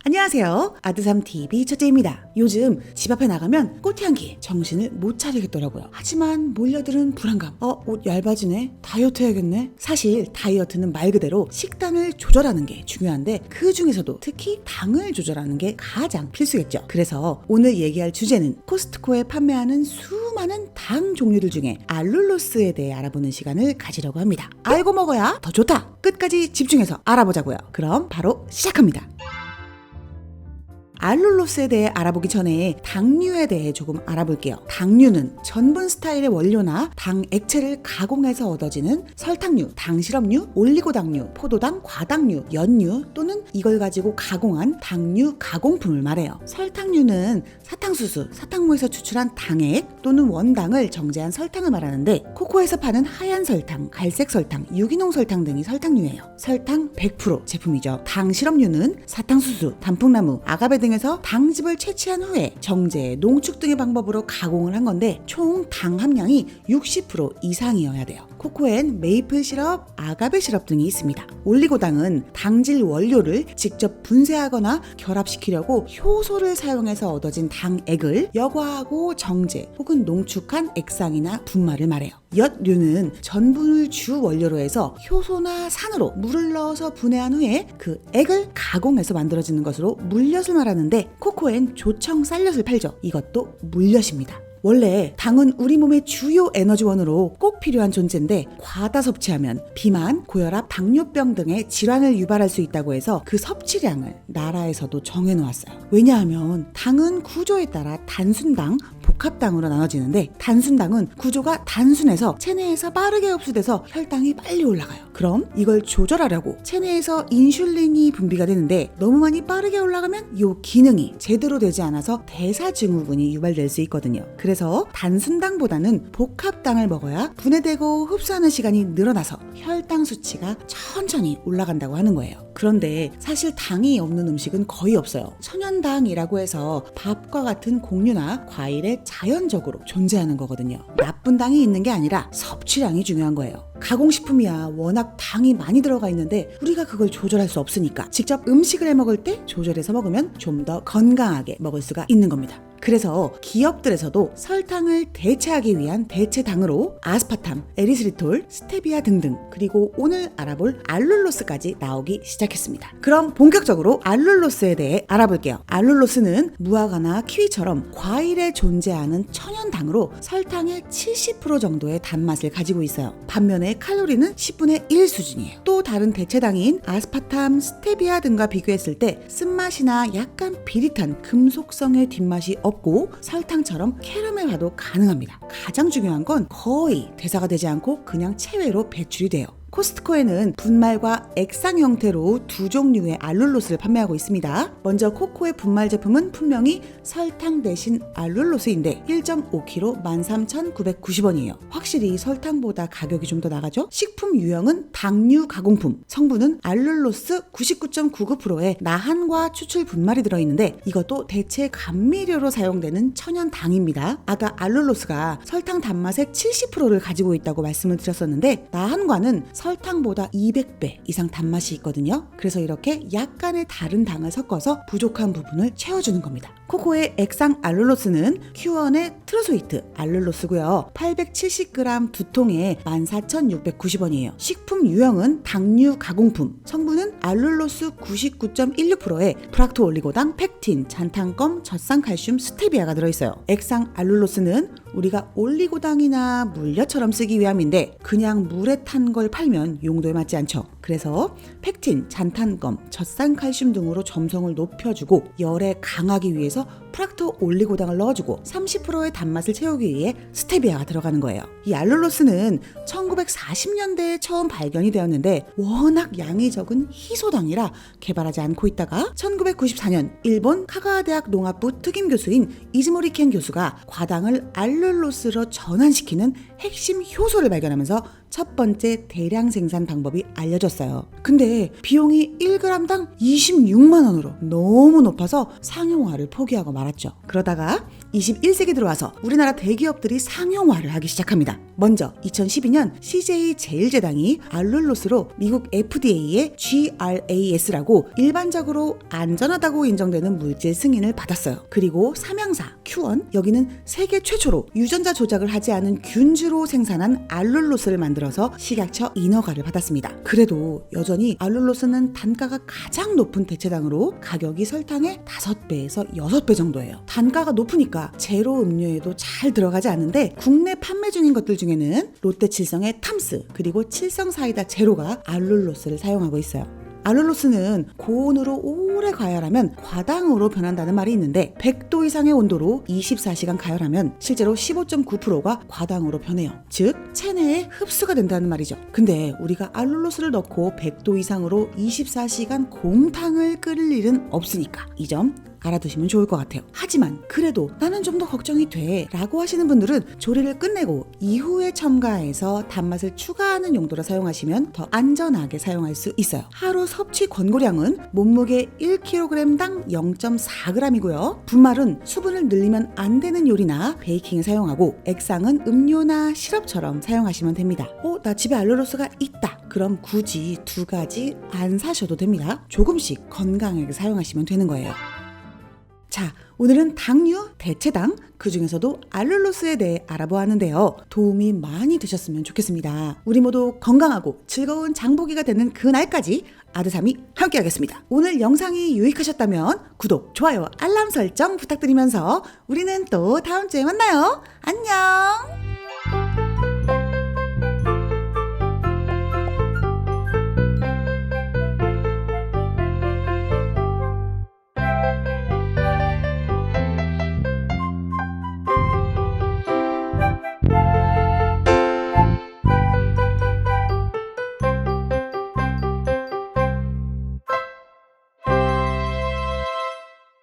안녕하세요. 아드삼TV 첫째입니다. 요즘 집 앞에 나가면 꽃향기에 정신을 못 차리겠더라고요. 하지만 몰려드는 불안감. 옷 얇아지네? 다이어트 해야겠네? 사실 다이어트는 말 그대로 식단을 조절하는 게 중요한데 그 중에서도 특히 당을 조절하는 게 가장 필수겠죠. 그래서 오늘 얘기할 주제는 코스트코에 판매하는 수많은 당 종류들 중에 알룰로스에 대해 알아보는 시간을 가지려고 합니다. 알고 먹어야 더 좋다. 끝까지 집중해서 알아보자고요. 그럼 바로 시작합니다. 알룰로스에 대해 알아보기 전에 당류에 대해 조금 알아볼게요. 당류는 전분 스타일의 원료나 당 액체를 가공해서 얻어지는 설탕류, 당시럽류, 올리고당류, 포도당, 과당류, 연류 또는 이걸 가지고 가공한 당류 가공품을 말해요. 설탕류는 사탕수수, 사탕무에서 추출한 당액 또는 원당을 정제한 설탕을 말하는데 코코에서 파는 하얀 설탕, 갈색 설탕, 유기농 설탕 등이 설탕류예요. 설탕 100% 제품이죠. 당시럽류는 사탕수수, 단풍나무, 아가베 등에서 당즙을 채취한 후에 정제, 농축 등의 방법으로 가공을 한 건데 총 당 함량이 60% 이상이어야 돼요. 코코엔 메이플 시럽, 아가베 시럽 등이 있습니다. 올리고당은 당질 원료를 직접 분쇄하거나 결합시키려고 효소를 사용해서 얻어진 당액을 여과하고 정제 혹은 농축한 액상이나 분말을 말해요. 엿류는 전분을 주 원료로 해서 효소나 산으로 물을 넣어서 분해한 후에 그 액을 가공해서 만들어지는 것으로 물엿을 말하는데 코코엔 조청 쌀엿을 팔죠. 이것도 물엿입니다. 원래 당은 우리 몸의 주요 에너지원으로 꼭 필요한 존재인데 과다 섭취하면 비만, 고혈압, 당뇨병 등의 질환을 유발할 수 있다고 해서 그 섭취량을 나라에서도 정해놓았어요. 왜냐하면 당은 구조에 따라 단순당, 복합당으로 나눠지는데 단순당은 구조가 단순해서 체내에서 빠르게 흡수돼서 혈당이 빨리 올라가요. 그럼 이걸 조절하려고 체내에서 인슐린이 분비가 되는데 너무 많이 빠르게 올라가면 이 기능이 제대로 되지 않아서 대사증후군이 유발될 수 있거든요. 그래서 단순당보다는 복합당을 먹어야 분해되고 흡수하는 시간이 늘어나서 혈당 수치가 천천히 올라간다고 하는 거예요. 그런데 사실 당이 없는 음식은 거의 없어요. 천연당이라고 해서 밥과 같은 곡류나 과일에 자연적으로 존재하는 거거든요. 나쁜 당이 있는 게 아니라 섭취량이 중요한 거예요. 가공식품이야 워낙 당이 많이 들어가 있는데 우리가 그걸 조절할 수 없으니까 직접 음식을 해 먹을 때 조절해서 먹으면 좀 더 건강하게 먹을 수가 있는 겁니다. 그래서 기업들에서도 설탕을 대체하기 위한 대체당으로 아스파탐, 에리스리톨, 스테비아 등등 그리고 오늘 알아볼 알룰로스까지 나오기 시작했습니다. 그럼 본격적으로 알룰로스에 대해 알아볼게요. 알룰로스는 무화과나 키위처럼 과일에 존재하는 천연당으로 설탕의 70% 정도의 단맛을 가지고 있어요. 반면에 칼로리는 10분의 1 수준이에요. 또 다른 대체당인 아스파탐, 스테비아 등과 비교했을 때 쓴맛이나 약간 비릿한 금속성의 뒷맛이 없고 설탕처럼 캐러멜화도 가능합니다. 가장 중요한 건 거의 대사가 되지 않고 그냥 체외로 배출이 돼요. 코스트코에는 분말과 액상 형태로 두 종류의 알룰로스를 판매하고 있습니다. 먼저 코코의 분말 제품은 분명히 설탕 대신 알룰로스인데 1.5kg 13,990원이에요. 확실히 설탕보다 가격이 좀 더 나가죠? 식품 유형은 당류 가공품, 성분은 알룰로스 99.99%의 나한과 추출 분말이 들어있는데 이것도 대체 감미료로 사용되는 천연당입니다. 아까 알룰로스가 설탕 단맛의 70%를 가지고 있다고 말씀을 드렸었는데 나한과는 설탕보다 200배 이상 단맛이 있거든요. 그래서 이렇게 약간의 다른 당을 섞어서 부족한 부분을 채워주는 겁니다. 코코의 액상 알룰로스는 큐원의 트루스위트 알룰로스고요. 870g 두 통에 14,690원이에요. 식품 유형은 당류 가공품, 성분은 알룰로스 99.16%의 프락토 올리고당, 펙틴, 잔탄검, 젖산칼슘, 스테비아가 들어있어요. 액상 알룰로스는 우리가 올리고당이나 물엿처럼 쓰기 위함인데 그냥 물에 탄 걸 팔면 용도에 맞지 않죠. 그래서 펙틴, 잔탄검, 젖산칼슘 등으로 점성을 높여주고 열에 강하기 위해서 프락토 올리고당을 넣어주고 30%의 단맛을 채우기 위해 스테비아가 들어가는 거예요. 이 알룰로스는 1940년대에 처음 발견이 되었는데 워낙 양이 적은 희소당이라 개발하지 않고 있다가 1994년 일본 카가와대학 농학부 특임 교수인 이즈모리 켄 교수가 과당을 알룰로스로 전환시키는 핵심 효소를 발견하면서 첫 번째 대량 생산 방법이 알려졌어요. 근데 비용이 1g당 26만 원으로 너무 높아서 상용화를 포기하고 말았죠. 그러다가 21세기 들어와서 우리나라 대기업들이 상용화를 하기 시작합니다. 먼저 2012년 CJ 제일제당이 알룰로스로 미국 FDA의 GRAS라고 일반적으로 안전하다고 인정되는 물질 승인을 받았어요. 그리고 삼양사 Q1, 여기는 세계 최초로 유전자 조작을 하지 않은 균주로 생산한 알룰로스를 만들어서 식약처 인허가를 받았습니다. 그래도 여전히 알룰로스는 단가가 가장 높은 대체당으로 가격이 설탕의 5배에서 6배 정도예요. 단가가 높으니까 제로 음료에도 잘 들어가지 않는데 국내 판매 중인 것들 중에는 롯데칠성의 탐스 그리고 칠성사이다 제로가 알룰로스를 사용하고 있어요. 알룰로스는 고온으로 오래 가열하면 과당으로 변한다는 말이 있는데 100도 이상의 온도로 24시간 가열하면 실제로 15.9%가 과당으로 변해요. 즉 체내에 흡수가 된다는 말이죠. 근데 우리가 알룰로스를 넣고 100도 이상으로 24시간 곰탕을 끓일 일은 없으니까 이 점 알아두시면 좋을 것 같아요. 하지만 그래도 나는 좀 더 걱정이 돼 라고 하시는 분들은 조리를 끝내고 이후에 첨가해서 단맛을 추가하는 용도로 사용하시면 더 안전하게 사용할 수 있어요. 하루 섭취 권고량은 몸무게 1kg당 0.4g이고요. 분말은 수분을 늘리면 안 되는 요리나 베이킹에 사용하고 액상은 음료나 시럽처럼 사용하시면 됩니다. 나 집에 알룰로스가 있다. 그럼 굳이 2가지 안 사셔도 됩니다. 조금씩 건강하게 사용하시면 되는 거예요. 자, 오늘은 당류, 대체당, 그 중에서도 알룰로스에 대해 알아보았는데요. 도움이 많이 되셨으면 좋겠습니다. 우리 모두 건강하고 즐거운 장보기가 되는 그날까지 아드삼이 함께하겠습니다. 오늘 영상이 유익하셨다면 구독, 좋아요, 알람 설정 부탁드리면서 우리는 또 다음 주에 만나요. 안녕!